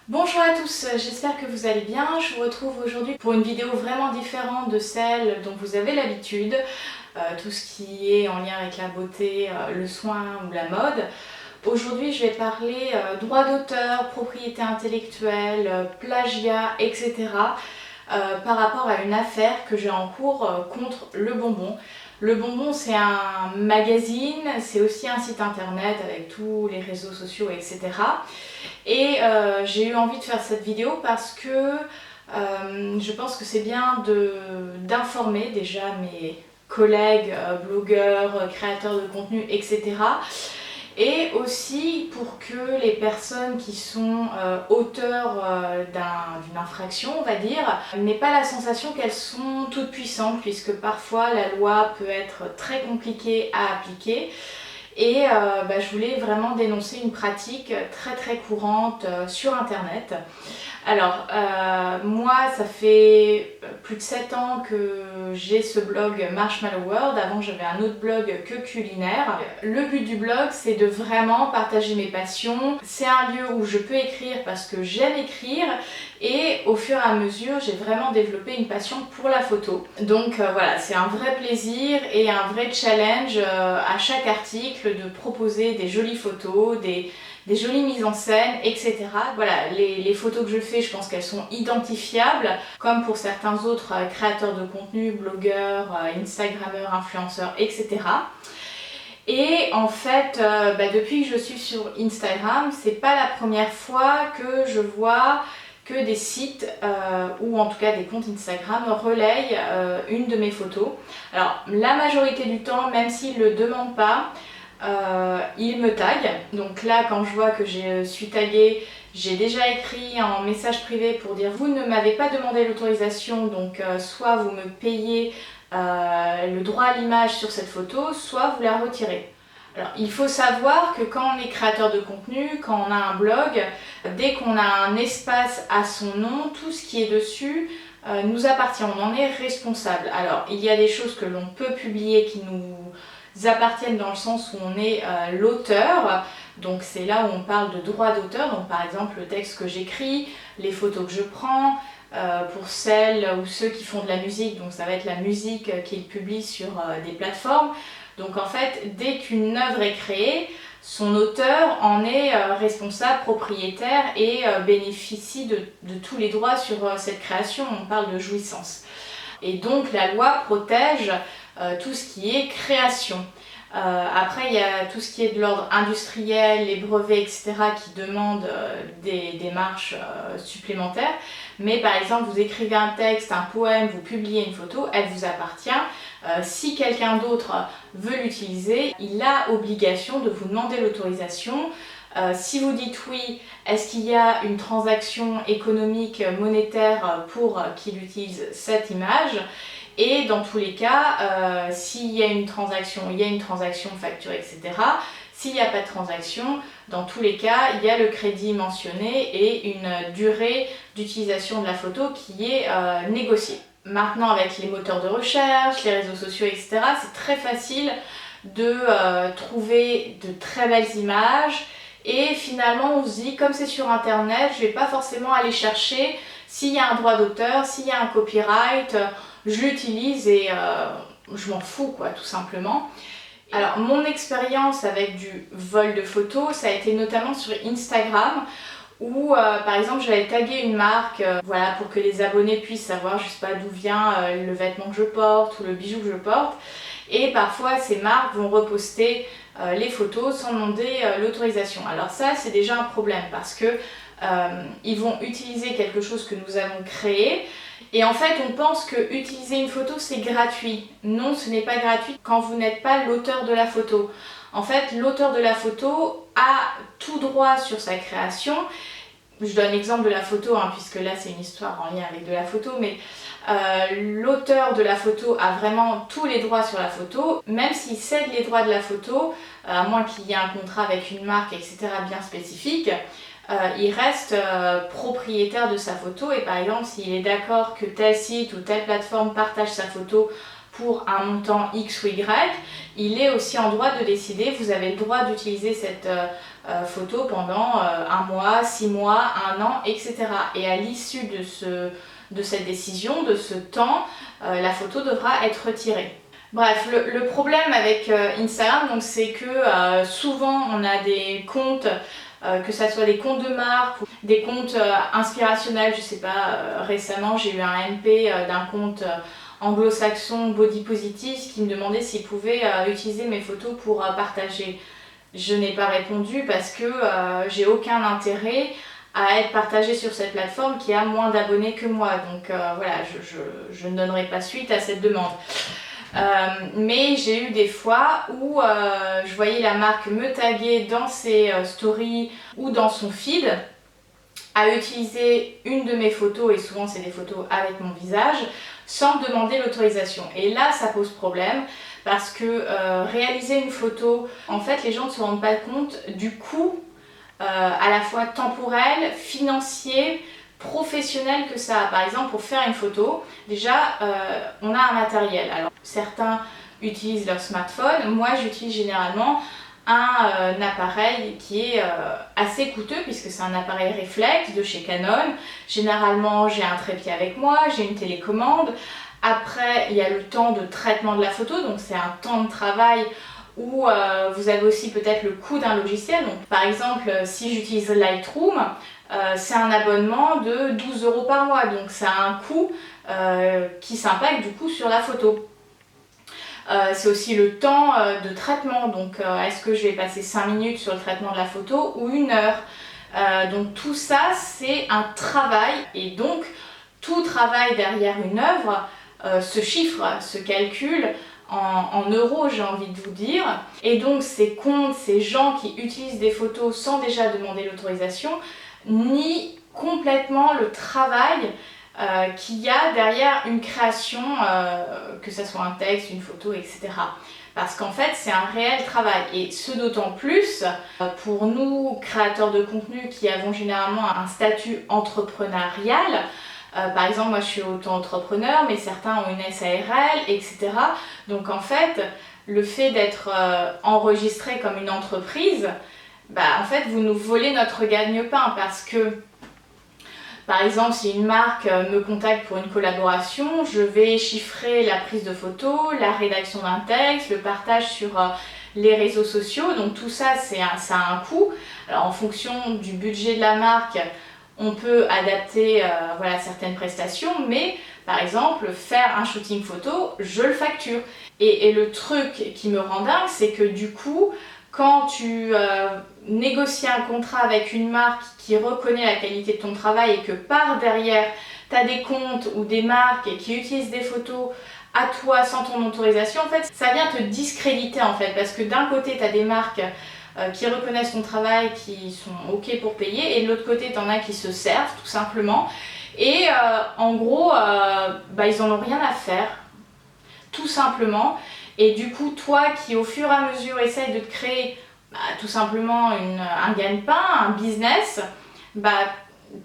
Bonjour à tous, j'espère que vous allez bien. Je vous retrouve aujourd'hui pour une vidéo vraiment différente de celle dont vous avez l'habitude. Tout ce qui est en lien avec la beauté, le soin ou la mode. Aujourd'hui je vais parler droit d'auteur, propriété intellectuelle, plagiat, etc. Par rapport à une affaire que j'ai en cours contre Le Bonbon. Le Bonbon, c'est un magazine, c'est aussi un site internet avec tous les réseaux sociaux, etc. Et j'ai eu envie de faire cette vidéo parce que je pense que c'est bien d'informer déjà mes collègues, blogueurs, créateurs de contenu, etc. Et aussi pour que les personnes qui sont auteurs d'une infraction, on va dire, n'aient pas la sensation qu'elles sont toutes puissantes, puisque parfois la loi peut être très compliquée à appliquer. Et je voulais vraiment dénoncer une pratique très courante sur internet. Alors, moi, ça fait plus de 7 ans que j'ai ce blog Marshmallow World. Avant, j'avais un autre blog que culinaire. Le but du blog, c'est de vraiment partager mes passions. C'est un lieu où je peux écrire parce que j'aime écrire. Et au fur et à mesure, j'ai vraiment développé une passion pour la photo. Donc voilà, c'est un vrai plaisir et un vrai challenge à chaque article de proposer des jolies photos, des jolies mises en scène, etc. Voilà, les photos que je fais, je pense qu'elles sont identifiables, comme pour certains autres créateurs de contenu, blogueurs, instagrammeurs, influenceurs, etc. Et en fait, depuis que je suis sur Instagram, c'est pas la première fois que je vois que des sites ou en tout cas des comptes Instagram relayent une de mes photos. Alors la majorité du temps, même s'ils ne le demandent pas, ils me taguent. Donc là, quand je vois que je suis taguée, j'ai déjà écrit en message privé pour dire vous ne m'avez pas demandé l'autorisation, donc soit vous me payez le droit à l'image sur cette photo, soit vous la retirez. Alors, il faut savoir que quand on est créateur de contenu, quand on a un blog, dès qu'on a un espace à son nom, tout ce qui est dessus nous appartient, on en est responsable. Alors, il y a des choses que l'on peut publier qui nous appartiennent dans le sens où on est l'auteur. Donc c'est là où on parle de droit d'auteur, donc par exemple le texte que j'écris, les photos que je prends, pour celles ou ceux qui font de la musique, donc ça va être la musique qu'ils publient sur des plateformes. Donc en fait, dès qu'une œuvre est créée, son auteur en est responsable, propriétaire et bénéficie de tous les droits sur cette création. On parle de jouissance. Et donc la loi protège tout ce qui est création. Après, il y a tout ce qui est de l'ordre industriel, les brevets, etc. qui demandent des démarches supplémentaires. Mais par exemple, vous écrivez un texte, un poème, vous publiez une photo, elle vous appartient. Si quelqu'un d'autre veut l'utiliser, il a obligation de vous demander l'autorisation. Si vous dites oui, est-ce qu'il y a une transaction économique, monétaire pour qu'il utilise cette image ? Et dans tous les cas, s'il y a une transaction, il y a une transaction facturée, etc. S'il n'y a pas de transaction, dans tous les cas, il y a le crédit mentionné et une durée d'utilisation de la photo qui est négociée. Maintenant, avec les moteurs de recherche, les réseaux sociaux, etc., c'est très facile de trouver de très belles images. Et finalement, on se dit, comme c'est sur internet, je ne vais pas forcément aller chercher s'il y a un droit d'auteur, s'il y a un copyright, je l'utilise et je m'en fous, quoi, tout simplement. Alors, mon expérience avec du vol de photos, ça a été notamment sur Instagram, où par exemple j'avais tagué une marque voilà, pour que les abonnés puissent savoir, je sais pas d'où vient le vêtement que je porte ou le bijou que je porte. Et parfois ces marques vont reposter les photos sans demander l'autorisation. Alors ça, c'est déjà un problème parce que ils vont utiliser quelque chose que nous avons créé. Et en fait, on pense que utiliser une photo, c'est gratuit. Non, ce n'est pas gratuit quand vous n'êtes pas l'auteur de la photo. En fait, l'auteur de la photo a tout droit sur sa création. Je donne l'exemple de la photo, puisque là, c'est une histoire en lien avec de la photo, mais l'auteur de la photo a vraiment tous les droits sur la photo, même s'il cède les droits de la photo, à moins qu'il y ait un contrat avec une marque, etc., bien spécifique. Il reste propriétaire de sa photo et par exemple s'il est d'accord que tel site ou telle plateforme partage sa photo pour un montant X ou Y, il est aussi en droit de décider, vous avez le droit d'utiliser cette photo pendant un mois, 6 mois, un an, etc. Et à l'issue de cette décision, de ce temps, la photo devra être retirée. Bref, le problème avec Instagram, c'est que souvent on a des comptes, que ce soit des comptes de marque ou des comptes inspirationnels. Je sais pas, récemment j'ai eu un MP d'un compte anglo-saxon body positive qui me demandait s'il pouvait utiliser mes photos pour partager. Je n'ai pas répondu parce que j'ai aucun intérêt à être partagée sur cette plateforme qui a moins d'abonnés que moi. Donc voilà, je ne donnerai pas suite à cette demande. Mais j'ai eu des fois où je voyais la marque me taguer dans ses stories ou dans son feed à utiliser une de mes photos, et souvent c'est des photos avec mon visage, sans me demander l'autorisation. Et là ça pose problème parce que réaliser une photo, en fait les gens ne se rendent pas compte du coût à la fois temporel, financier, professionnel que ça a. Par exemple, pour faire une photo, déjà on a un matériel. Alors certains utilisent leur smartphone, moi j'utilise généralement un appareil qui est assez coûteux puisque c'est un appareil réflexe de chez Canon. Généralement j'ai un trépied avec moi, j'ai une télécommande. Après il y a le temps de traitement de la photo, donc c'est un temps de travail où vous avez aussi peut-être le coût d'un logiciel. Donc, par exemple, si j'utilise Lightroom, c'est un abonnement de 12 € par mois, donc ça a un coût qui s'impacte du coup sur la photo. C'est aussi le temps de traitement, donc est-ce que je vais passer 5 minutes sur le traitement de la photo ou 1 heure. Donc tout ça c'est un travail, et donc tout travail derrière une œuvre se chiffre, se calcule en euros, j'ai envie de vous dire. Et donc ces comptes, ces gens qui utilisent des photos sans déjà demander l'autorisation, nient complètement le travail qu'il y a derrière une création, que ce soit un texte, une photo, etc. Parce qu'en fait c'est un réel travail, et ce d'autant plus pour nous créateurs de contenu qui avons généralement un statut entrepreneurial. Par exemple, moi je suis auto-entrepreneur, mais certains ont une SARL, etc. Donc en fait, le fait d'être enregistré comme une entreprise, en fait vous nous volez notre gagne-pain, parce que par exemple, si une marque me contacte pour une collaboration, je vais chiffrer la prise de photo, la rédaction d'un texte, le partage sur les réseaux sociaux. Donc tout ça, ça a un coût. Alors en fonction du budget de la marque, on peut adapter voilà, certaines prestations, mais par exemple, faire un shooting photo, je le facture. Et le truc qui me rend dingue, c'est que du coup, quand tu négocies un contrat avec une marque qui reconnaît la qualité de ton travail et que par derrière, tu as des comptes ou des marques qui utilisent des photos à toi sans ton autorisation, en fait, ça vient te discréditer en fait, parce que d'un côté, tu as des marques qui reconnaissent ton travail, qui sont ok pour payer, et de l'autre côté, tu en as qui se servent tout simplement, et en gros, ils en ont rien à faire, tout simplement. Et du coup, toi qui au fur et à mesure essaye de te créer tout simplement un gagne-pain, un business,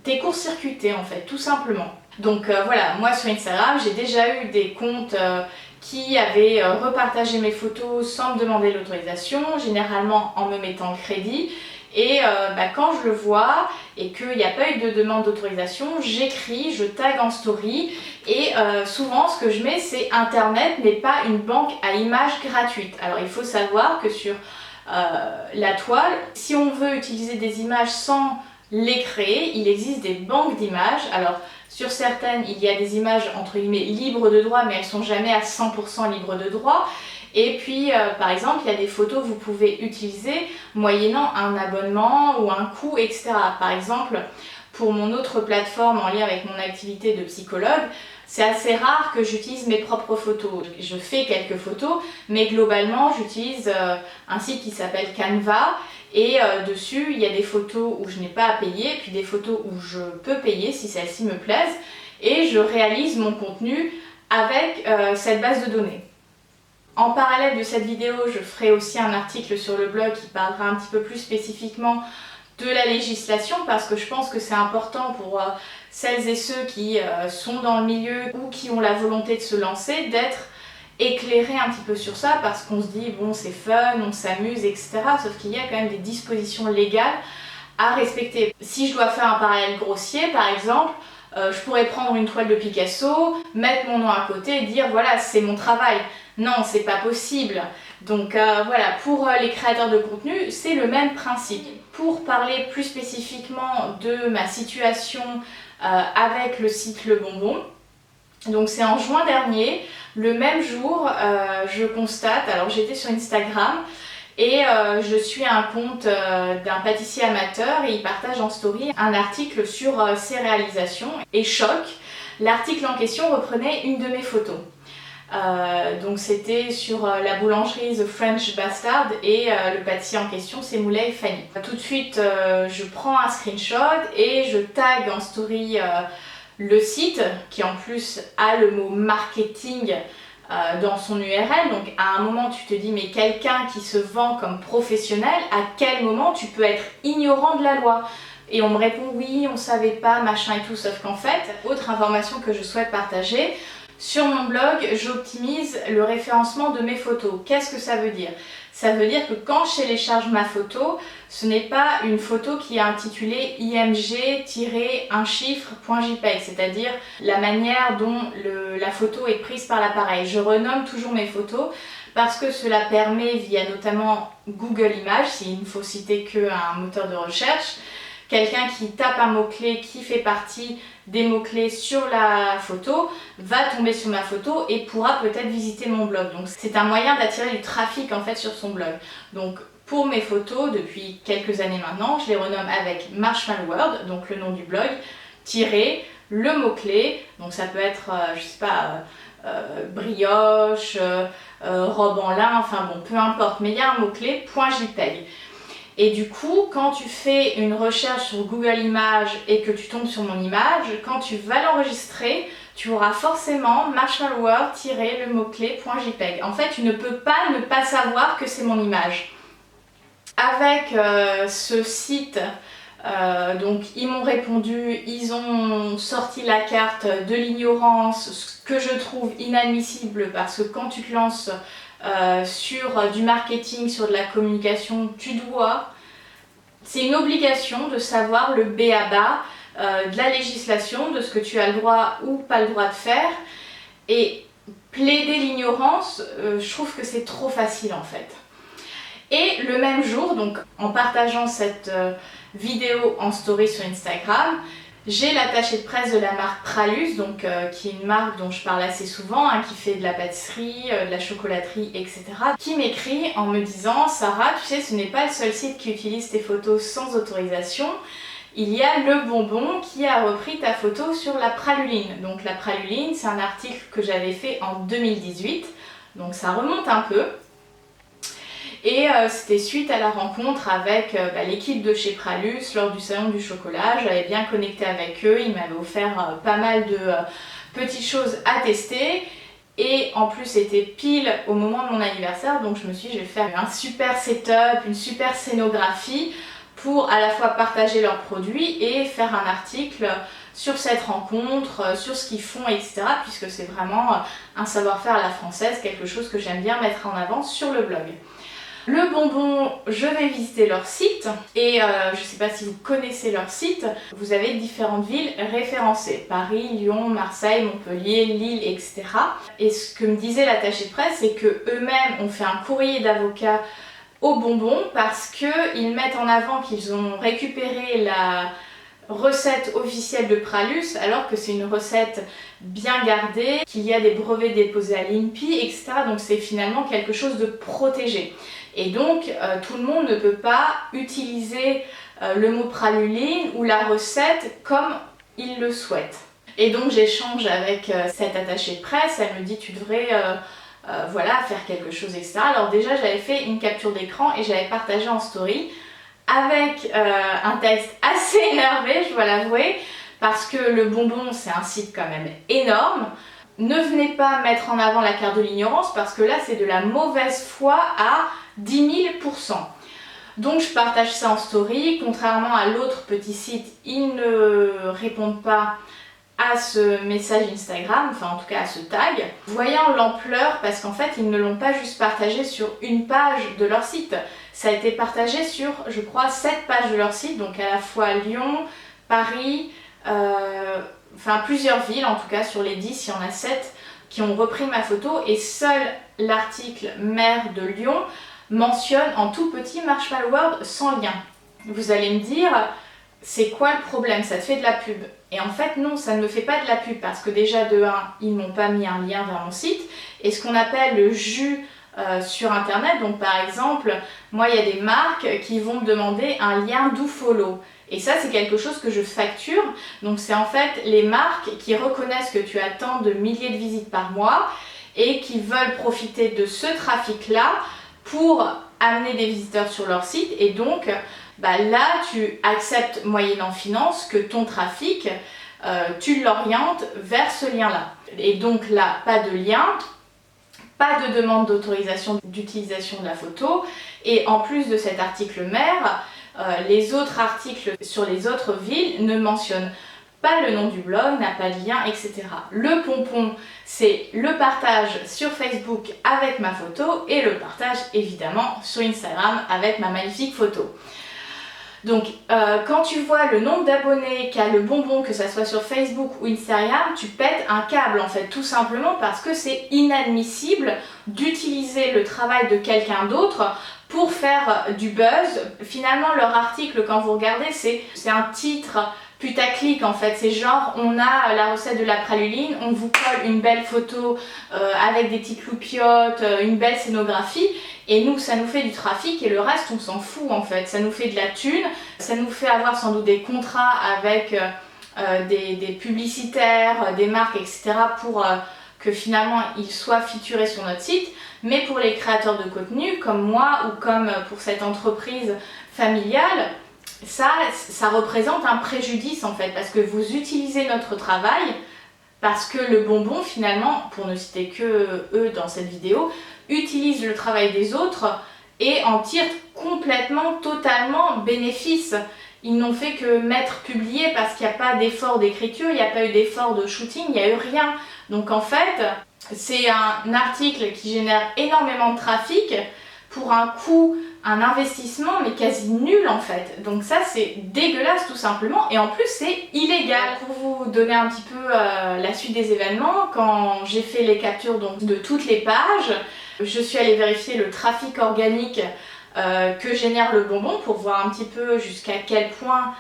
t'es court-circuité en fait, tout simplement. Donc voilà, moi sur Instagram, j'ai déjà eu des comptes qui avaient repartagé mes photos sans me demander l'autorisation, généralement en me mettant le crédit. Et quand je le vois et qu'il n'y a pas eu de demande d'autorisation, j'écris, je tag en story, et souvent ce que je mets c'est internet n'est pas une banque à images gratuite. Alors il faut savoir que sur la toile, si on veut utiliser des images sans les créer, il existe des banques d'images. Alors sur certaines il y a des images entre guillemets libres de droit, mais elles sont jamais à 100% libres de droit. Et puis par exemple il y a des photos que vous pouvez utiliser moyennant un abonnement ou un coût, etc. Par exemple pour mon autre plateforme en lien avec mon activité de psychologue, c'est assez rare que j'utilise mes propres photos. Je fais quelques photos, mais globalement j'utilise un site qui s'appelle Canva, et dessus il y a des photos où je n'ai pas à payer, puis des photos où je peux payer si celles-ci me plaisent, et je réalise mon contenu avec cette base de données. En parallèle de cette vidéo, je ferai aussi un article sur le blog qui parlera un petit peu plus spécifiquement de la législation, parce que je pense que c'est important pour celles et ceux qui sont dans le milieu ou qui ont la volonté de se lancer, d'être éclairer un petit peu sur ça parce qu'on se dit bon c'est fun, on s'amuse, etc. Sauf qu'il y a quand même des dispositions légales à respecter. Si je dois faire un parallèle grossier par exemple, je pourrais prendre une toile de Picasso, mettre mon nom à côté et dire voilà c'est mon travail. Non, c'est pas possible. Donc voilà, pour les créateurs de contenu, c'est le même principe. Pour parler plus spécifiquement de ma situation avec le site Le Bonbon, donc c'est en juin dernier, le même jour, je constate, alors j'étais sur Instagram et je suis un compte d'un pâtissier amateur et il partage en story un article sur ses réalisations et choc, l'article en question reprenait une de mes photos. Donc c'était sur la boulangerie The French Bastard et le pâtissier en question c'est Moulay Fanny. Tout de suite je prends un screenshot et je tag en story le site qui en plus a le mot marketing dans son URL. Donc à un moment tu te dis mais quelqu'un qui se vend comme professionnel, à quel moment tu peux être ignorant de la loi? Et on me répond oui, on savait pas, machin et tout, sauf qu'en fait, autre information que je souhaite partager, sur mon blog, j'optimise le référencement de mes photos. Qu'est-ce que ça veut dire? Ça veut dire que quand je télécharge ma photo, ce n'est pas une photo qui est intitulée img-un chiffre.jpg, c'est-à-dire la manière dont la photo est prise par l'appareil. Je renomme toujours mes photos parce que cela permet, via notamment Google Images, s'il ne faut citer qu'un moteur de recherche, quelqu'un qui tape un mot-clé qui fait partie des mots-clés sur la photo va tomber sur ma photo et pourra peut-être visiter mon blog. Donc c'est un moyen d'attirer du trafic en fait sur son blog. Donc pour mes photos, depuis quelques années maintenant, je les renomme avec Marshmallow World, donc le nom du blog, tiré, le mot-clé, donc ça peut être, je sais pas, brioche, robe en lin, enfin bon, peu importe, mais il y a un mot-clé, .jpeg. Et du coup, quand tu fais une recherche sur Google Images et que tu tombes sur mon image, quand tu vas l'enregistrer, tu auras forcément Marshmallow World le mot-clé .jpeg. En fait, tu ne peux pas ne pas savoir que c'est mon image. Avec ce site, donc ils m'ont répondu, ils ont sorti la carte de l'ignorance, ce que je trouve inadmissible parce que quand tu te lances sur du marketing, sur de la communication, c'est une obligation de savoir le b.a.-ba de la législation, de ce que tu as le droit ou pas le droit de faire. Et plaider l'ignorance, je trouve que c'est trop facile en fait. Et le même jour, donc en partageant cette vidéo en story sur Instagram, j'ai l'attaché de presse de la marque Pralus, donc, qui est une marque dont je parle assez souvent, hein, qui fait de la pâtisserie, de la chocolaterie, etc. Qui m'écrit en me disant « Sarah, tu sais, ce n'est pas le seul site qui utilise tes photos sans autorisation. Il y a Le Bonbon qui a repris ta photo sur la praluline. » Donc la praluline, c'est un article que j'avais fait en 2018, donc ça remonte un peu. Et c'était suite à la rencontre avec l'équipe de chez Pralus lors du salon du chocolat. J'avais bien connecté avec eux, ils m'avaient offert pas mal de petites choses à tester. Et en plus c'était pile au moment de mon anniversaire, donc je me suis dit je vais faire un super setup, une super scénographie pour à la fois partager leurs produits et faire un article sur cette rencontre, sur ce qu'ils font, etc. Puisque c'est vraiment un savoir-faire à la française, quelque chose que j'aime bien mettre en avant sur le blog. Le Bonbon, je vais visiter leur site et je ne sais pas si vous connaissez leur site, vous avez différentes villes référencées, Paris, Lyon, Marseille, Montpellier, Lille, etc. Et ce que me disait l'attaché de presse, c'est qu'eux-mêmes ont fait un courrier d'avocat au Bonbon parce qu'ils mettent en avant qu'ils ont récupéré la recette officielle de Pralus alors que c'est une recette bien gardée, qu'il y a des brevets déposés à l'INPI, etc. Donc c'est finalement quelque chose de protégé. Et donc tout le monde ne peut pas utiliser le mot praluline ou la recette comme il le souhaite. Et donc j'échange avec cette attachée de presse, elle me dit tu devrais voilà, faire quelque chose, etc. Alors déjà j'avais fait une capture d'écran et j'avais partagé en story avec un texte assez énervé, je dois l'avouer, parce que Le Bonbon c'est un site quand même énorme. Ne venez pas mettre en avant la carte de l'ignorance parce que là c'est de la mauvaise foi à 10 000%. Donc je partage ça en story, contrairement à l'autre petit site, ils ne répondent pas à ce message Instagram, enfin en tout cas à ce tag, voyant l'ampleur, parce qu'en fait ils ne l'ont pas juste partagé sur une page de leur site, ça a été partagé sur, je crois, 7 pages de leur site, donc à la fois Lyon, Paris, enfin plusieurs villes, en tout cas sur les 10, il y en a 7 qui ont repris ma photo, et seul l'article maire de Lyon mentionne en tout petit Marshmallow World sans lien. Vous allez me dire, c'est quoi le problème? Ça te fait de la pub? Et en fait non, ça ne me fait pas de la pub, parce que déjà de 1, ils m'ont pas mis un lien vers mon site, et ce qu'on appelle le jus sur internet, donc par exemple, moi il y a des marques qui vont me demander un lien dofollow. Et ça c'est quelque chose que je facture, donc c'est en fait les marques qui reconnaissent que tu as tant de milliers de visites par mois et qui veulent profiter de ce trafic-là pour amener des visiteurs sur leur site, et donc là tu acceptes moyennant finance que ton trafic, tu l'orientes vers ce lien-là. Et donc là, pas de lien, pas de demande d'autorisation d'utilisation de la photo, et en plus de cet article maire, les autres articles sur les autres villes ne mentionnent pas le nom du blog, n'a pas de lien, etc. Le pompon, c'est le partage sur Facebook avec ma photo et le partage évidemment sur Instagram avec ma magnifique photo. Donc quand tu vois le nombre d'abonnés qu'a le bonbon, que ça soit sur Facebook ou Instagram, tu pètes un câble en fait, tout simplement parce que c'est inadmissible d'utiliser le travail de quelqu'un d'autre pour faire du buzz. Finalement leur article, quand vous regardez, c'est un titre putaclic en fait, c'est genre on a la recette de la praluline, on vous colle une belle photo avec des petites loupiottes, une belle scénographie, et nous ça nous fait du trafic, et le reste on s'en fout en fait, ça nous fait de la thune, ça nous fait avoir sans doute des contrats avec des publicitaires, des marques, etc. pour que finalement ils soient featurés sur notre site. Mais pour les créateurs de contenu comme moi ou comme pour cette entreprise familiale, ça représente un préjudice en fait, parce que vous utilisez notre travail, parce que le bonbon finalement, pour ne citer que eux dans cette vidéo, utilise le travail des autres et en tire complètement, totalement bénéfice. Ils n'ont fait que mettre publié parce qu'il n'y a pas d'effort d'écriture, il n'y a pas eu d'effort de shooting, il n'y a eu rien. Donc en fait, c'est un article qui génère énormément de trafic pour un coût, un investissement mais quasi nul en fait. Donc ça c'est dégueulasse tout simplement, et en plus c'est illégal. Pour vous donner un petit peu la suite des événements, quand j'ai fait les captures donc, de toutes les pages, je suis allée vérifier le trafic organique que génère le bonbon pour voir un petit peu jusqu'à quel point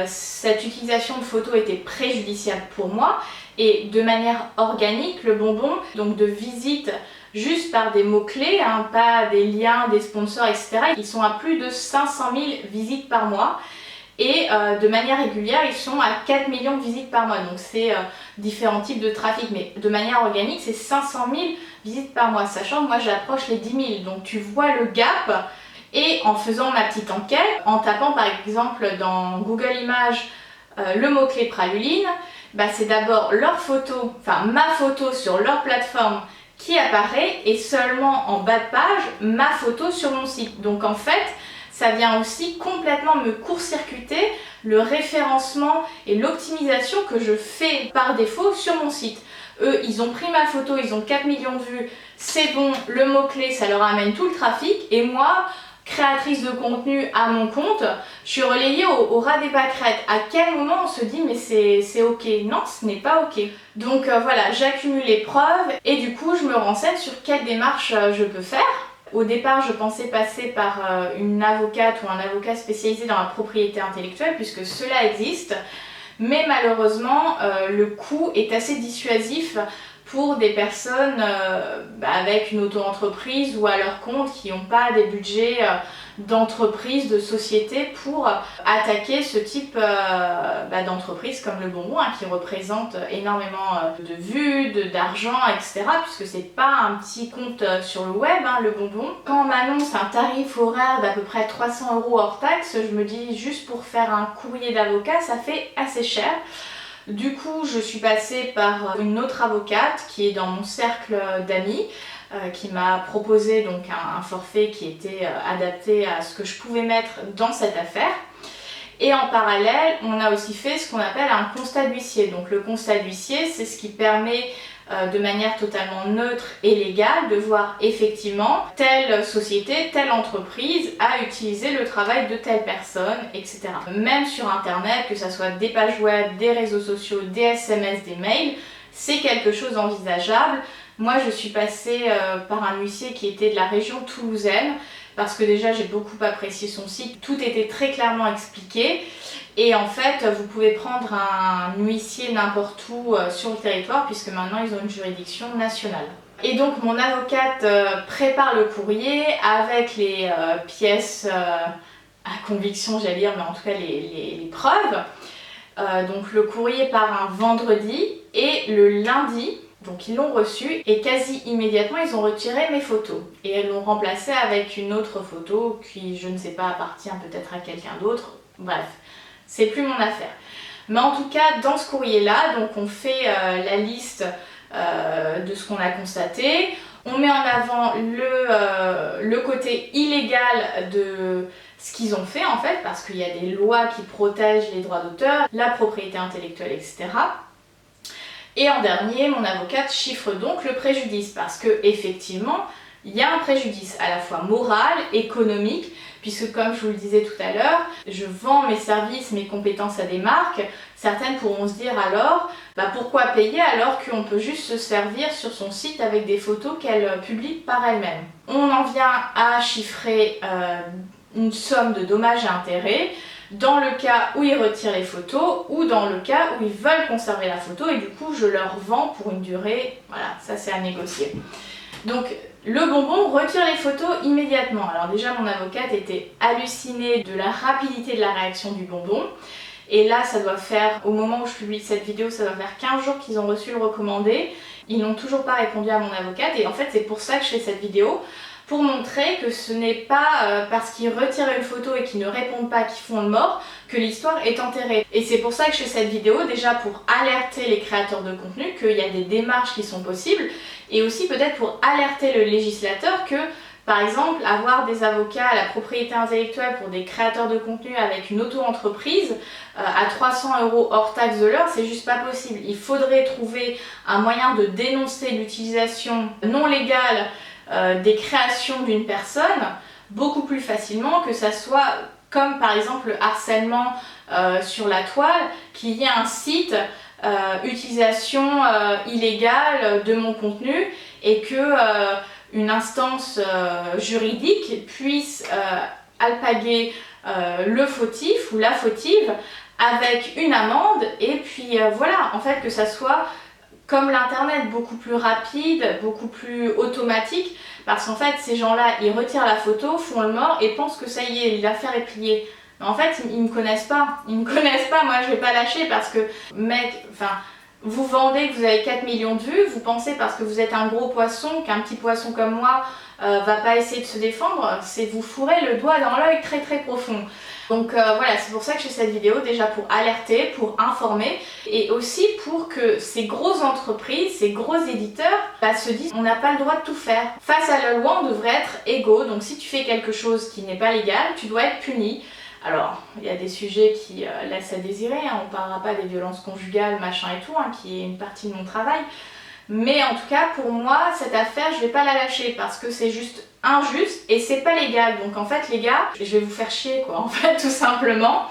cette utilisation de photos était préjudiciable pour moi. Et de manière organique, le bonbon, donc de visite juste par des mots-clés, hein, pas des liens, des sponsors, etc. Ils sont à plus de 500 000 visites par mois. Et de manière régulière, ils sont à 4 millions de visites par mois. Donc c'est différents types de trafic. Mais de manière organique, c'est 500 000 visites par mois. Sachant que moi, j'approche les 10 000. Donc tu vois le gap. Et en faisant ma petite enquête, en tapant par exemple dans Google Images le mot-clé praluline, c'est d'abord leur photo, enfin ma photo sur leur plateforme qui apparaît, et seulement en bas de page ma photo sur mon site. Donc en fait ça vient aussi complètement me court-circuiter le référencement et l'optimisation que je fais par défaut sur mon site. Eux ils ont pris ma photo, ils ont 4 millions de vues, c'est bon, le mot-clé ça leur amène tout le trafic, et moi créatrice de contenu à mon compte, je suis relayée au ras des pâquerettes. À quel moment on se dit mais c'est ok? Non, ce n'est pas ok. Donc voilà, j'accumule les preuves et du coup je me renseigne sur quelle démarche je peux faire. Au départ, je pensais passer par une avocate ou un avocat spécialisé dans la propriété intellectuelle, puisque cela existe, mais malheureusement le coût est assez dissuasif pour des personnes avec une auto-entreprise ou à leur compte qui n'ont pas des budgets d'entreprise, de société pour attaquer ce type d'entreprise comme le bonbon, hein, qui représente énormément de vues, d'argent, etc. Puisque c'est pas un petit compte sur le web, hein, le bonbon. Quand on m'annonce un tarif horaire d'à peu près 300 € hors taxe, je me dis juste pour faire un courrier d'avocat, ça fait assez cher. Du coup, je suis passée par une autre avocate qui est dans mon cercle d'amis, qui m'a proposé donc un forfait qui était adapté à ce que je pouvais mettre dans cette affaire. Et en parallèle, on a aussi fait ce qu'on appelle un constat d'huissier. Donc le constat d'huissier, c'est ce qui permet de manière totalement neutre et légale de voir effectivement telle société, telle entreprise a utilisé le travail de telle personne, etc. Même sur internet, que ce soit des pages web, des réseaux sociaux, des SMS, des mails, c'est quelque chose d'envisageable. Moi je suis passée par un huissier qui était de la région toulousaine parce que déjà j'ai beaucoup apprécié son site, tout était très clairement expliqué. Et en fait, vous pouvez prendre un huissier n'importe où sur le territoire puisque maintenant ils ont une juridiction nationale. Et donc mon avocate prépare le courrier avec les pièces à conviction, j'allais dire, mais en tout cas les preuves. Donc le courrier part un vendredi et le lundi, donc ils l'ont reçu et quasi immédiatement ils ont retiré mes photos et elles l'ont remplacée avec une autre photo qui, je ne sais pas, appartient peut-être à quelqu'un d'autre. Bref, c'est plus mon affaire. Mais en tout cas, dans ce courrier-là, donc on fait la liste de ce qu'on a constaté. On met en avant le côté illégal de ce qu'ils ont fait en fait, parce qu'il y a des lois qui protègent les droits d'auteur, la propriété intellectuelle, etc. Et en dernier, mon avocate chiffre donc le préjudice, parce que effectivement, il y a un préjudice à la fois moral, économique, puisque comme je vous le disais tout à l'heure, je vends mes services, mes compétences à des marques. Certaines pourront se dire alors, pourquoi payer alors qu'on peut juste se servir sur son site avec des photos qu'elle publie par elle-même. On en vient à chiffrer une somme de dommages et intérêts dans le cas où ils retirent les photos ou dans le cas où ils veulent conserver la photo et du coup je leur vends pour une durée, voilà, ça c'est à négocier. Donc le bonbon retire les photos immédiatement. Alors déjà mon avocate était hallucinée de la rapidité de la réaction du bonbon. Et là ça doit faire, au moment où je publie cette vidéo, ça doit faire 15 jours qu'ils ont reçu le recommandé. Ils n'ont toujours pas répondu à mon avocate et en fait c'est pour ça que je fais cette vidéo. Pour montrer que ce n'est pas parce qu'ils retirent une photo et qu'ils ne répondent pas, qu'ils font le mort, que l'histoire est enterrée. Et c'est pour ça que je fais cette vidéo, déjà pour alerter les créateurs de contenu qu'il y a des démarches qui sont possibles, et aussi peut-être pour alerter le législateur que, par exemple, avoir des avocats à la propriété intellectuelle pour des créateurs de contenu avec une auto-entreprise à 300 € hors taxe de l'heure, c'est juste pas possible. Il faudrait trouver un moyen de dénoncer l'utilisation non légale des créations d'une personne beaucoup plus facilement, que ça soit comme par exemple le harcèlement sur la toile, qu'il y ait un site utilisation illégale de mon contenu et que une instance juridique puisse alpaguer le fautif ou la fautive avec une amende et puis voilà, en fait que ça soit comme l'internet, beaucoup plus rapide, beaucoup plus automatique, parce qu'en fait ces gens-là ils retirent la photo, font le mort et pensent que ça y est, l'affaire est pliée. Mais en fait ils me connaissent pas, moi je vais pas lâcher parce que mec, enfin vous vendez, que vous avez 4 millions de vues, vous pensez parce que vous êtes un gros poisson, qu'un petit poisson comme moi va pas essayer de se défendre, c'est vous fourrer le doigt dans l'œil très très profond. Donc voilà, c'est pour ça que je fais cette vidéo, déjà pour alerter, pour informer et aussi pour que ces grosses entreprises, ces gros éditeurs se disent on n'a pas le droit de tout faire. Face à la loi, on devrait être égaux, donc si tu fais quelque chose qui n'est pas légal, tu dois être puni. Alors, il y a des sujets qui laissent à désirer, hein, on ne parlera pas des violences conjugales, machin et tout, hein, qui est une partie de mon travail. Mais en tout cas, pour moi, cette affaire, je vais pas la lâcher parce que c'est juste injuste et c'est pas légal. Donc en fait, les gars, je vais vous faire chier, quoi, en fait, tout simplement.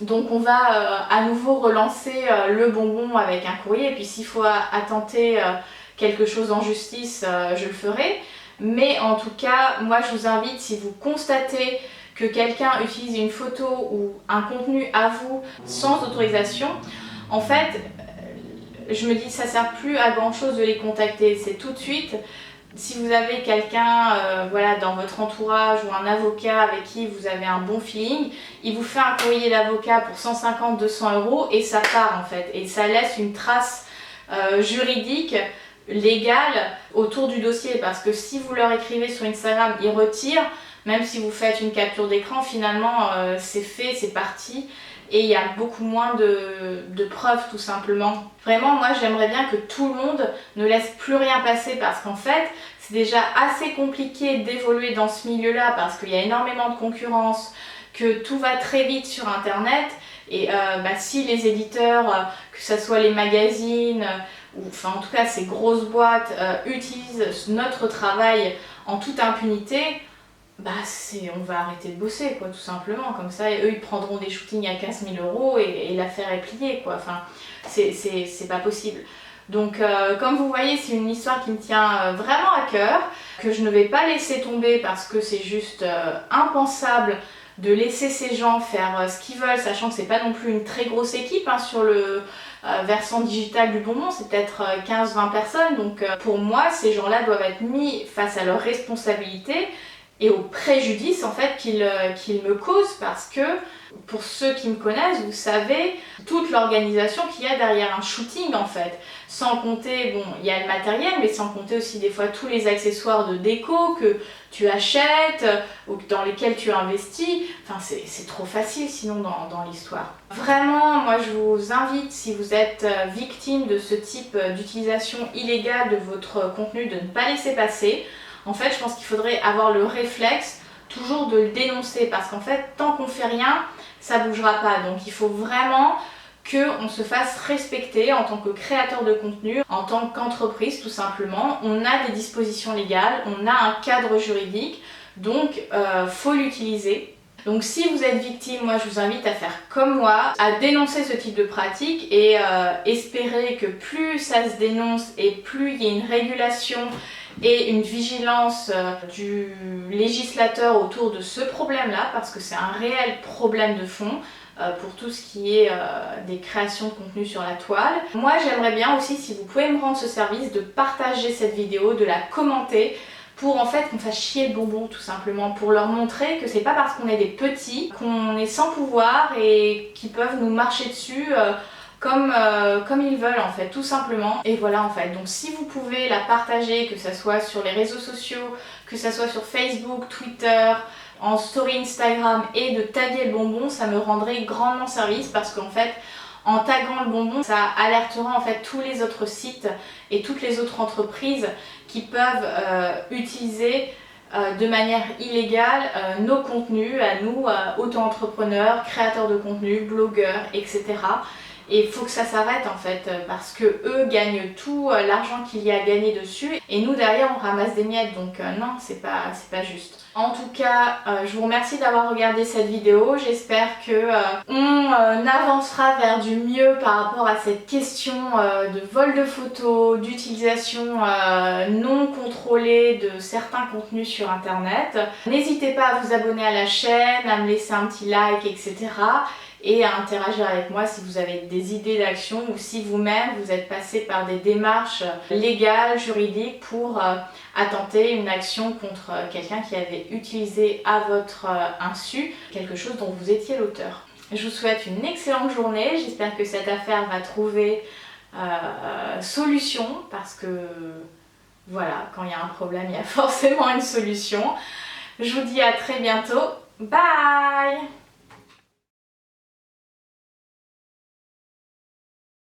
Donc on va à nouveau relancer le bonbon avec un courrier. Et puis s'il faut attenter quelque chose en justice, je le ferai. Mais en tout cas, moi, je vous invite, si vous constatez que quelqu'un utilise une photo ou un contenu à vous sans autorisation, en fait, je me dis ça sert plus à grand chose de les contacter, c'est tout de suite. Si vous avez quelqu'un voilà, dans votre entourage ou un avocat avec qui vous avez un bon feeling, il vous fait un courrier d'avocat pour 150-200 € et ça part en fait. Et ça laisse une trace juridique, légale autour du dossier, parce que si vous leur écrivez sur Instagram, ils retirent. Même si vous faites une capture d'écran, finalement c'est fait, c'est parti. Et il y a beaucoup moins de preuves tout simplement. Vraiment, moi j'aimerais bien que tout le monde ne laisse plus rien passer parce qu'en fait, c'est déjà assez compliqué d'évoluer dans ce milieu-là parce qu'il y a énormément de concurrence, que tout va très vite sur internet et si les éditeurs, que ce soit les magazines ou enfin en tout cas ces grosses boîtes utilisent notre travail en toute impunité, on va arrêter de bosser quoi, tout simplement, comme ça, et eux ils prendront des shootings à 15 000 € et l'affaire est pliée quoi, enfin c'est pas possible. Donc comme vous voyez, c'est une histoire qui me tient vraiment à cœur, que je ne vais pas laisser tomber parce que c'est juste impensable de laisser ces gens faire ce qu'ils veulent, sachant que c'est pas non plus une très grosse équipe hein, sur le versant digital du bonbon, c'est peut-être 15-20 personnes, donc pour moi ces gens-là doivent être mis face à leurs responsabilités et au préjudice en fait qu'ils me causent, parce que pour ceux qui me connaissent, vous savez toute l'organisation qu'il y a derrière un shooting en fait, sans compter, bon, il y a le matériel, mais sans compter aussi des fois tous les accessoires de déco que tu achètes ou dans lesquels tu investis, enfin c'est trop facile sinon dans l'histoire. Vraiment, moi je vous invite, si vous êtes victime de ce type d'utilisation illégale de votre contenu, de ne pas laisser passer. En fait, je pense qu'il faudrait avoir le réflexe toujours de le dénoncer, parce qu'en fait, tant qu'on fait rien, ça bougera pas. Donc il faut vraiment qu'on se fasse respecter en tant que créateur de contenu, en tant qu'entreprise tout simplement. On a des dispositions légales, on a un cadre juridique, donc faut l'utiliser. Donc si vous êtes victime, moi je vous invite à faire comme moi, à dénoncer ce type de pratique et espérer que plus ça se dénonce et plus il y a une régulation et une vigilance du législateur autour de ce problème-là, parce que c'est un réel problème de fond pour tout ce qui est des créations de contenu sur la toile. Moi j'aimerais bien aussi, si vous pouvez me rendre ce service, de partager cette vidéo, de la commenter, pour en fait qu'on fasse chier le bonbon tout simplement, pour leur montrer que c'est pas parce qu'on est des petits qu'on est sans pouvoir et qu'ils peuvent nous marcher dessus comme ils veulent en fait, tout simplement. Et voilà en fait, donc si vous pouvez la partager, que ça soit sur les réseaux sociaux, que ça soit sur Facebook, Twitter, en story Instagram, et de taguer le bonbon, ça me rendrait grandement service, parce qu'en fait en taguant le bonbon, ça alertera en fait tous les autres sites et toutes les autres entreprises qui peuvent utiliser de manière illégale nos contenus à nous, auto-entrepreneurs, créateurs de contenu, blogueurs, etc. Et il faut que ça s'arrête en fait, parce que eux gagnent tout l'argent qu'il y a à gagner dessus et nous derrière on ramasse des miettes, donc non, c'est pas juste. En tout cas, je vous remercie d'avoir regardé cette vidéo. J'espère que on avancera vers du mieux par rapport à cette question de vol de photos, d'utilisation non contrôlée de certains contenus sur internet. N'hésitez pas à vous abonner à la chaîne, à me laisser un petit like, etc. et à interagir avec moi si vous avez des idées d'action ou si vous-même vous êtes passé par des démarches légales, juridiques pour attenter une action contre quelqu'un qui avait utilisé à votre insu quelque chose dont vous étiez l'auteur. Je vous souhaite une excellente journée, j'espère que cette affaire va trouver solution, parce que voilà, quand il y a un problème, il y a forcément une solution. Je vous dis à très bientôt, bye!